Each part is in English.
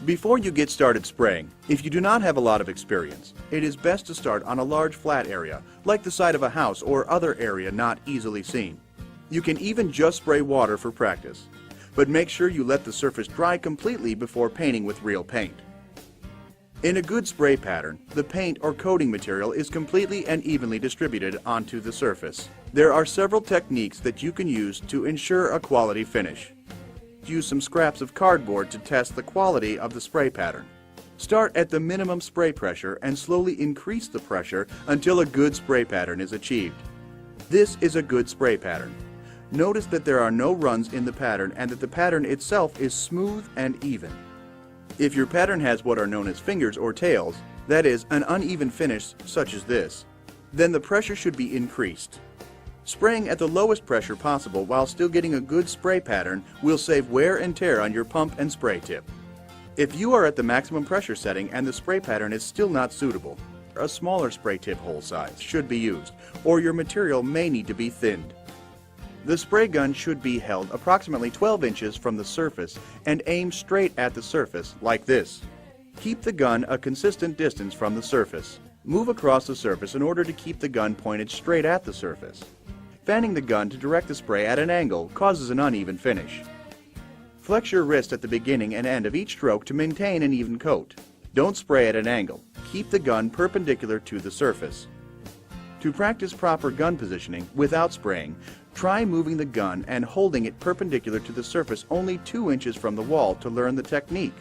Before you get started spraying, if you do not have a lot of experience, it is best to start on a large flat area, like the side of a house or other area not easily seen. You can even just spray water for practice, but make sure you let the surface dry completely before painting with real paint. In a good spray pattern, the paint or coating material is completely and evenly distributed onto the surface. There are several techniques that you can use to ensure a quality finish. Use some scraps of cardboard to test the quality of the spray pattern. Start at the minimum spray pressure and slowly increase the pressure until a good spray pattern is achieved. This is a good spray pattern. Notice that there are no runs in the pattern and that the pattern itself is smooth and even. If your pattern has what are known as fingers or tails, that is, an uneven finish such as this, then the pressure should be increased. Spraying at the lowest pressure possible while still getting a good spray pattern will save wear and tear on your pump and spray tip. If you are at the maximum pressure setting and the spray pattern is still not suitable, a smaller spray tip hole size should be used, or your material may need to be thinned. The spray gun should be held approximately 12 inches from the surface and aimed straight at the surface, like this. Keep the gun a consistent distance from the surface. Move across the surface in order to keep the gun pointed straight at the surface. Fanning the gun to direct the spray at an angle causes an uneven finish. Flex your wrist at the beginning and end of each stroke to maintain an even coat. Don't spray at an angle. Keep the gun perpendicular to the surface. To practice proper gun positioning without spraying, try moving the gun and holding it perpendicular to the surface only 2 inches from the wall to learn the technique.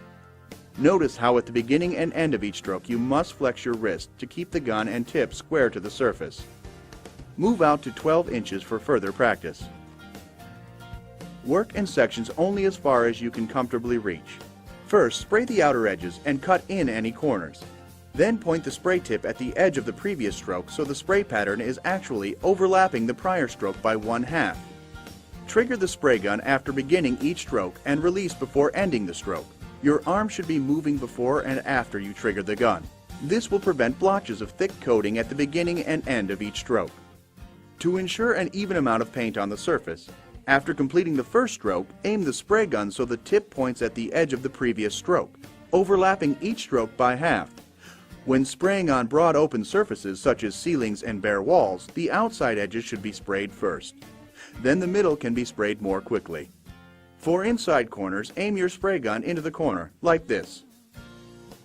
Notice how at the beginning and end of each stroke you must flex your wrist to keep the gun and tip square to the surface. Move out to 12 inches for further practice. Work in sections only as far as you can comfortably reach. First, spray the outer edges and cut in any corners. Then point the spray tip at the edge of the previous stroke so the spray pattern is actually overlapping the prior stroke by 1/2. Trigger the spray gun after beginning each stroke and release before ending the stroke. Your arm should be moving before and after you trigger the gun. This will prevent blotches of thick coating at the beginning and end of each stroke. To ensure an even amount of paint on the surface, after completing the first stroke, aim the spray gun so the tip points at the edge of the previous stroke, overlapping each stroke by 1/2. When spraying on broad open surfaces such as ceilings and bare walls, the outside edges should be sprayed first. Then the middle can be sprayed more quickly. For inside corners, aim your spray gun into the corner, like this.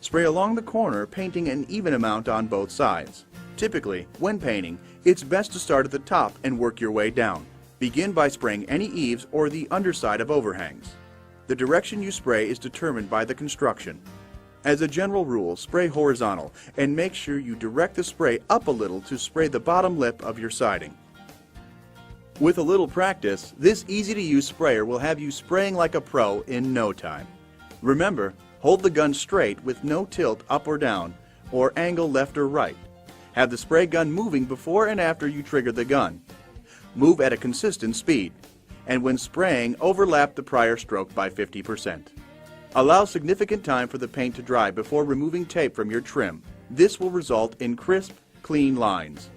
Spray along the corner, painting an even amount on both sides. Typically, when painting, it's best to start at the top and work your way down. Begin by spraying any eaves or the underside of overhangs. The direction you spray is determined by the construction. As a general rule, spray horizontal and make sure you direct the spray up a little to spray the bottom lip of your siding. With a little practice, this easy-to-use sprayer will have you spraying like a pro in no time. Remember, hold the gun straight with no tilt up or down, or angle left or right. Have the spray gun moving before and after you trigger the gun. Move at a consistent speed, and when spraying, overlap the prior stroke by 50%. Allow significant time for the paint to dry before removing tape from your trim. This will result in crisp, clean lines.